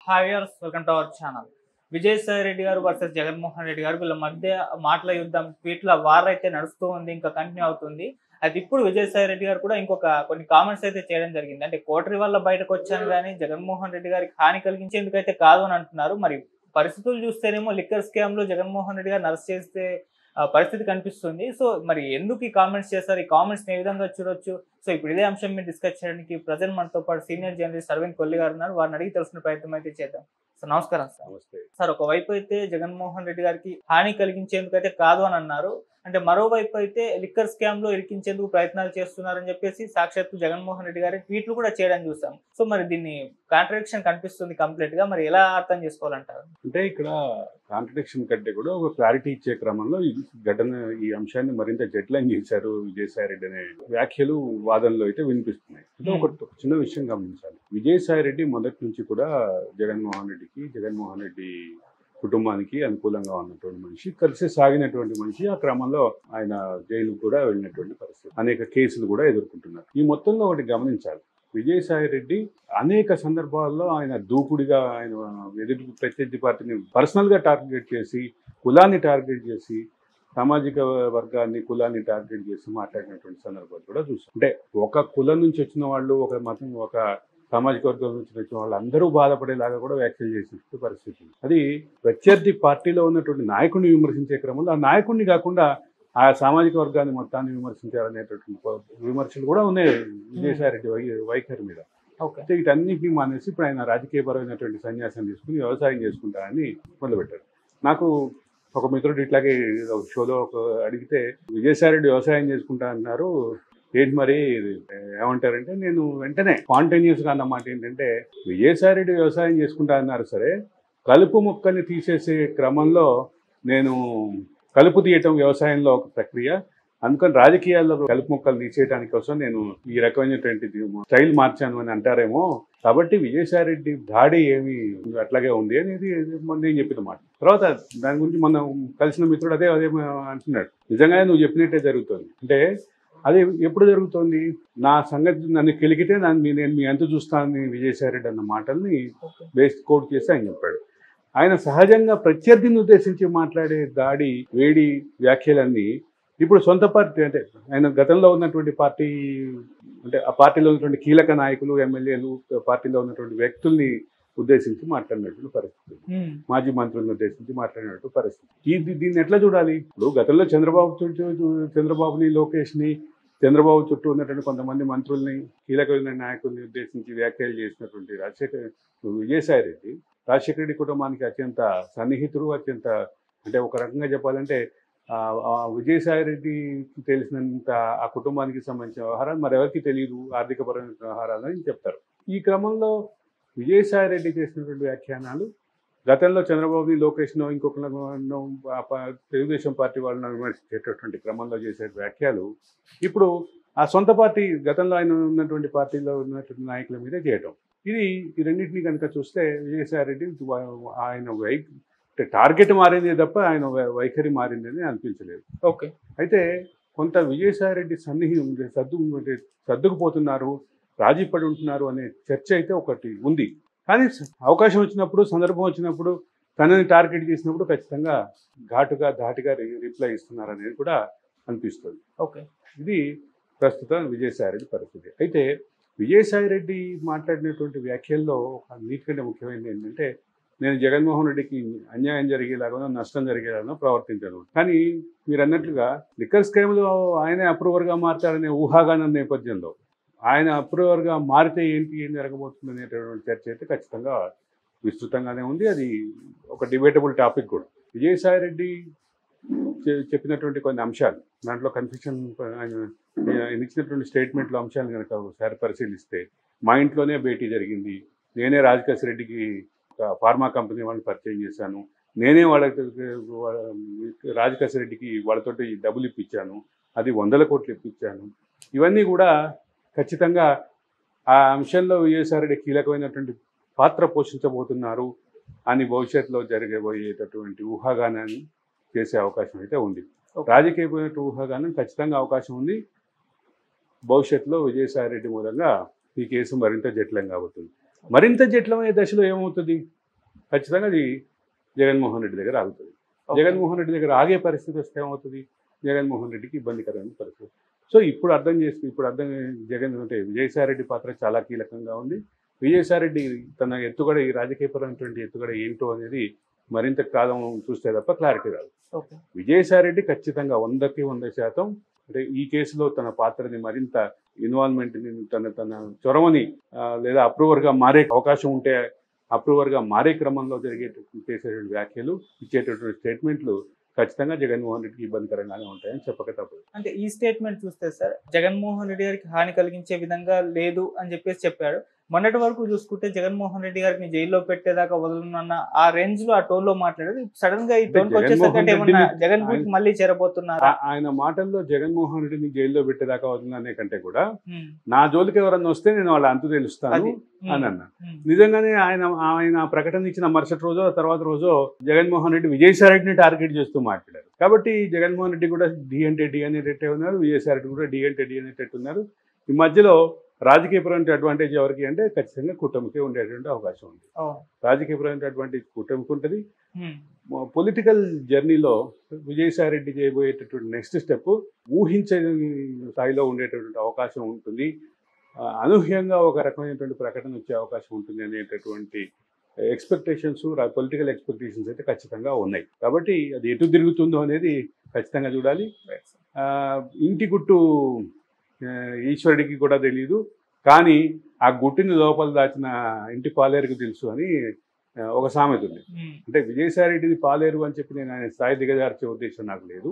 Hi viewers, welcome to our channel. Vijayasai Reddy గారు versus Jaganmohan Reddy గారు వీళ్ళ మధ్య మాటల యుద్ధం, ట్వీట్ల వార్ అయితే నడుస్తూ ఉంది, ఇంకా కంటిన్యూ అవుతుంది. అయితే ఇప్పుడు విజయసాయి రెడ్డి గారు కూడా కొన్ని కామెంట్స్ అయితే చేయడం జరిగింది. అంటే కోటరి వల్ల బయటకు వచ్చాను కానీ జగన్మోహన్ రెడ్డి గారికి హాని కలిగించేందుకైతే కాదు అని అంటున్నారు. మరి పరిస్థితులు చూస్తేనేమో లిక్కర్ స్కామ్ లో జగన్మోహన్ రెడ్డి గారు అరెస్ట్ చేస్తే పరిస్థితి కనిపిస్తుంది. సో మరి ఎందుకు ఈ కామెంట్స్ చేస్తారు, ఈ కామెంట్స్ ఏ విధంగా చూడొచ్చు? సో ఇప్పుడు ఇదే అంశం మీద డిస్కస్ చేయడానికి ప్రజెంట్ మనతో పాటు సీనియర్ జర్నలిస్ట్ అరవింద్ కొల్లి గారు ఉన్నారు. వారిని అడిగి తెలుసుకునే ప్రయత్నం అయితే చేద్దాం. సార్ నమస్కారం. సార్ నమస్తే సార్, ఒకవైపు అయితే జగన్మోహన్ రెడ్డి గారికి హాని కలిగించేందుకు అయితే కాదు అని అన్నారు. అంటే మరోవైపు అయితే లిక్కర్ స్కామ్ లో ఇరికించేందుకు ప్రయత్నాలు చేస్తున్నారని చెప్పేసి సాక్షాత్తు జగన్మోహన్ రెడ్డి గారి ట్వీట్లు కూడా చేయడం చూసాం. సో మరి దీన్ని కాంట్రడిక్షన్ కనిపిస్తుంది కంప్లీట్ గా. మరి ఎలా అర్థం చేసుకోవాలంటారు? అంటే ఇక్కడ కాంట్రడిక్షన్ కంటే కూడా ఒక క్లారిటీ ఇచ్చే క్రమంలో ఈ అంశాన్ని మరింత జటిలం చేశారు విజయసాయి రెడ్డి అనే వ్యాఖ్యలు వాదనలో అయితే వినిపిస్తున్నాయి. అంటే ఒక చిన్న విషయం గమనించాలి. విజయసాయి రెడ్డి మొదటి నుంచి కూడా జగన్మోహన్ రెడ్డి కుటుంబానికి అనుకూలంగా ఉన్నటువంటి మనిషి, కలిసి సాగినటువంటి మనిషి. ఆ క్రమంలో ఆయన జైలుకు కూడా వెళ్ళినటువంటి పరిస్థితి, అనేక కేసులు కూడా ఎదుర్కొంటున్నారు. ఈ మొత్తంలో ఒకటి గమనించాలి, విజయసాయి రెడ్డి అనేక సందర్భాల్లో ఆయన దూకుడిగా ప్రత్యర్థి పార్టీని పర్సనల్ గా టార్గెట్ చేసి, కులాన్ని టార్గెట్ చేసి, సామాజిక వర్గాన్ని కులాన్ని టార్గెట్ చేసి మాట్లాడినటువంటి సందర్భాలు కూడా చూసాం. అంటే ఒక కులం నుంచి వచ్చిన వాళ్ళు, ఒక మతం, ఒక సామాజిక వర్గం నుంచి వచ్చిన వాళ్ళు అందరూ బాధపడేలాగా కూడా వ్యాఖ్యలు చేసిన పరిస్థితి. అది ప్రత్యర్థి పార్టీలో ఉన్నటువంటి నాయకుడిని విమర్శించే క్రమంలో ఆ నాయకుడిని కాకుండా ఆ సామాజిక వర్గాన్ని మొత్తాన్ని విమర్శించారనేటటువంటి విమర్శలు కూడా ఉన్నాయి విజయసాయి రెడ్డి వైఖరి మీద. అయితే వీటన్నిటిని మానేసి ఇప్పుడు ఆయన రాజకీయపరమైనటువంటి సన్యాసం తీసుకుని వ్యవసాయం చేసుకుంటారని మొదలుపెట్టారు. నాకు ఒక మిత్రుడు ఇట్లాగే షోలో అడిగితే, విజయసాయి రెడ్డి వ్యవసాయం చేసుకుంటా అన్నారు, ఏంటి మరి ఏమంటారంటే, నేను వెంటనే స్పాంటేనియస్ గా అన్నమాట ఏంటంటే, విజయసాయి రెడ్డి వ్యవసాయం చేసుకుంటా అన్నారు సరే, కలుపు మొక్కని తీసేసే క్రమంలో నేను కలుపు తీయటం వ్యవసాయంలో ఒక ప్రక్రియ, అందుకని రాజకీయాల్లో కలుపు మొక్కలు తీసేయడానికి కోసం నేను ఈ రకమైనటువంటి స్టైల్ మార్చాను అని అంటారేమో. కాబట్టి విజయసాయి రెడ్డి దాడి ఏమి అట్లాగే ఉంది అనేది నేను చెప్పిన మాట. తర్వాత దాని గురించి మనం కలిసిన మిత్రుడు అదే అంటున్నాడు, నిజంగానే నువ్వు చెప్పినట్టే జరుగుతుంది. అంటే అది ఎప్పుడు జరుగుతోంది? నా సంగతి నన్ను కెలిగితే నేను మీ అంత చూస్తానని విజయసాయి రెడ్డి అన్న మాటల్ని బేస్ కోట్ చేసి ఆయన చెప్పాడు. ఆయన సహజంగా ప్రత్యర్థిని ఉద్దేశించి మాట్లాడే దాడి, వేడి వ్యాఖ్యలన్నీ ఇప్పుడు సొంత పార్టీ, అంటే ఆయన గతంలో ఉన్నటువంటి పార్టీ, అంటే ఆ పార్టీలో ఉన్నటువంటి కీలక నాయకులు, ఎమ్మెల్యేలు, పార్టీలో ఉన్నటువంటి వ్యక్తుల్ని ఉద్దేశించి మాట్లాడినటువంటి పరిస్థితి, మాజీ మంత్రులను ఉద్దేశించి మాట్లాడినటువంటి పరిస్థితి. దీన్ని ఎట్లా చూడాలి? ఇప్పుడు గతంలో చంద్రబాబుని, లోకేష్ని, చంద్రబాబు చుట్టూ ఉన్నటువంటి కొంతమంది మంత్రుల్ని, కీలకమైన నాయకుల్ని ఉద్దేశించి వ్యాఖ్యలు చేసినటువంటి విజయసాయి రెడ్డి రాజశేఖర రెడ్డి కుటుంబానికి అత్యంత సన్నిహితుడు, అత్యంత, అంటే ఒక రకంగా చెప్పాలంటే విజయసాయి రెడ్డికి తెలిసినంత ఆ కుటుంబానికి సంబంధించిన వ్యవహారాలు మరెవరికి తెలియదు, ఆర్థికపరమైన వ్యవహారాలని చెప్తారు. ఈ క్రమంలో విజయసాయి రెడ్డి చేసినటువంటి వ్యాఖ్యానాలు గతంలో చంద్రబాబుని, లోకేష్ను, ఇంకొకరినో తెలుగుదేశం పార్టీ వాళ్ళని విమర్శించేటటువంటి క్రమంలో చేసే వ్యాఖ్యలు ఇప్పుడు ఆ సొంత పార్టీ, గతంలో ఆయన ఉన్నటువంటి పార్టీలో ఉన్నటువంటి నాయకుల మీదే చేయటం. ఈ రెండింటినీ కనుక చూస్తే విజయసాయి రెడ్డి ఆయన టార్గెట్ మారింది తప్ప ఆయన వైఖరి మారిందని అనిపించలేదు. అయితే కొంత విజయసాయి రెడ్డి సర్దుకుపోతున్నారు, రాజీ పడి ఉంటున్నారు అనే చర్చ అయితే ఒకటి ఉంది. కానీ అవకాశం వచ్చినప్పుడు, సందర్భం వచ్చినప్పుడు, తనని టార్గెట్ చేసినప్పుడు ఖచ్చితంగా ధాటిగా రిప్లై ఇస్తున్నారు అనేది కూడా అనిపిస్తుంది. ఇది ప్రస్తుతం విజయసాయి రెడ్డి పరిస్థితి. అయితే విజయసాయి రెడ్డి మాట్లాడినటువంటి వ్యాఖ్యల్లో అన్నిటికంటే ముఖ్యమైనది ఏంటంటే, నేను జగన్మోహన్ రెడ్డికి అన్యాయం జరిగేలాగానో, నష్టం జరిగేలాగానో ప్రవర్తించాను. కానీ మీరు అన్నట్లుగా లిక్కర్ స్కామ్లో ఆయనే అప్రూవర్గా మారతారనే ఊహాగానం నేపథ్యంలో ఆయన అప్రూవర్గా మారితే ఏం జరగబోతుంది అనేటటువంటి చర్చ అయితే ఖచ్చితంగా విస్తృతంగానే ఉంది. అది ఒక డిబేటబుల్ టాపిక్ కూడా. విజయసాయి రెడ్డి చెప్పినటువంటి కొన్ని అంశాలు, దాంట్లో కన్ఫ్యూషన్, ఆయన ఇచ్చినటువంటి స్టేట్మెంట్లో అంశాలు కనుక ఒకసారి పరిశీలిస్తే, మా ఇంట్లోనే భేటీ జరిగింది, నేనే రాజకేశ్ రెడ్డికి ఫార్మా కంపెనీ వాళ్ళని పరిచయం చేశాను, నేనే రాజకేశ్ రెడ్డికి వాళ్ళతోటి డబ్బులు ఇప్పించాను, అది 100 కోట్లు ఇప్పించాను. ఇవన్నీ కూడా ఖచ్చితంగా ఆ అంశంలో విజయసాయి రెడ్డి కీలకమైనటువంటి పాత్ర పోషించబోతున్నారు అని భవిష్యత్తులో జరగబోయేటటువంటి ఊహాగానాన్ని చేసే అవకాశం అయితే ఉంది. రాజకీయమైన ఊహాగానం ఖచ్చితంగా అవకాశం ఉంది. భవిష్యత్తులో విజయసాయి రెడ్డి మూలంగా ఈ కేసు మరింత జటిలం కాబోతుంది. మరింత జటిలమయ్యే దశలో ఏమవుతుంది, ఖచ్చితంగా అది జగన్మోహన్ రెడ్డి దగ్గర ఆగుతుంది. జగన్మోహన్ రెడ్డి దగ్గర ఆగే పరిస్థితి వస్తే ఏమవుతుంది, జగన్మోహన్ రెడ్డికి ఇబ్బందికరమైన పరిస్థితి. సో ఇప్పుడు అర్థం జగన్ అంటే విజయసాయిరెడ్డి పాత్ర చాలా కీలకంగా ఉంది. విజయసాయిరెడ్డి తన ఎత్తుగడ, ఈ రాజకీయపరమైనటువంటి ఎత్తుగడ ఏంటో అనేది మరింత కాలం చూస్తే తప్ప క్లారిటీ రాదు. విజయసాయిరెడ్డి ఖచ్చితంగా 100కి 100% అంటే ఈ కేసులో తన పాత్రని మరింత ఇన్వాల్వ్మెంట్ని, తన చొరవని లేదా అప్రూవర్గా మారే అవకాశం ఉంటే అప్రూవర్గా మారే క్రమంలో చేసేటువంటి వ్యాఖ్యలు, ఇచ్చేటటువంటి స్టేట్మెంట్లు ఖచ్చితంగా జగన్మోహన్ రెడ్డికి ఇబ్బందికరంగానే ఉంటాయని చెప్పక తప్పదు. అంటే ఈ స్టేట్మెంట్ చూస్తే సార్, జగన్మోహన్ రెడ్డి గారికి హాని కలిగించే విధంగా లేదు అని చెప్పాడు. మొన్నటి వరకు చూసుకుంటే జగన్మోహన్ రెడ్డి గారిని జైల్లో పెట్టేదాకా వదలనున్న ఆ రేంజ్ లో, ఆ టోన్ లో మాట్లాడారు. సడన్ గా ఈ టోన్ వచ్చేసరికి ఏమన్నా జగన్ గురించి మళ్ళీ చేరబోతున్నారా? ఆయన మాటల్లో జగన్మోహన్ రెడ్డిని జైల్లో పెట్టేదాకా వదలనే కంటే కూడా నా జోలికి ఎవరన్నా వస్తే నేను వాళ్ళ అంతు తెలుస్తాను అని అన్నా. నిజంగానే ఆయన ప్రకటన ఇచ్చిన మరుసటి రోజో తర్వాత రోజో జగన్మోహన్ రెడ్డి విజయసాయిరెడ్డిని టార్గెట్ చేస్తూ మాట్లాడారు. కాబట్టి జగన్మోహన్ రెడ్డి కూడా డి అనేటట్టే ఉన్నారు, విజయసాయిరెడ్డి కూడా డి అనేటట్టు ఉన్నారు. ఈ మధ్యలో రాజకీయపరమైన అడ్వాంటేజ్ ఎవరికి అంటే ఖచ్చితంగా కూటమికే ఉండేటువంటి అవకాశం ఉంది. రాజకీయపరమైన అడ్వాంటేజ్ కూటమికి ఉంటుంది. పొలిటికల్ జర్నీలో విజయసాయిరెడ్డి చేయబోయేటటువంటి నెక్స్ట్ స్టెప్ ఊహించని స్థాయిలో ఉండేటటువంటి అవకాశం ఉంటుంది. అనూహ్యంగా ఒక రకమైనటువంటి ప్రకటన వచ్చే అవకాశం ఉంటుంది అనేటటువంటి ఎక్స్పెక్టేషన్స్, పొలిటికల్ ఎక్స్పెక్టేషన్స్ అయితే ఖచ్చితంగా ఉన్నాయి. కాబట్టి అది ఎటు తిరుగుతుందో అనేది ఖచ్చితంగా చూడాలి. ఇంటి గుట్టు ఈశ్వరుడికి కూడా తెలియదు, కానీ ఆ గుట్టిని లోపల దాచిన ఇంటి పాలేరుకు తెలుసు అని ఒక సామెత ఉంది. అంటే విజయసాయిరెడ్డిది పాలేరు అని చెప్పి నేను ఆయన స్థాయి దిగజార్చే ఉద్దేశం నాకు లేదు.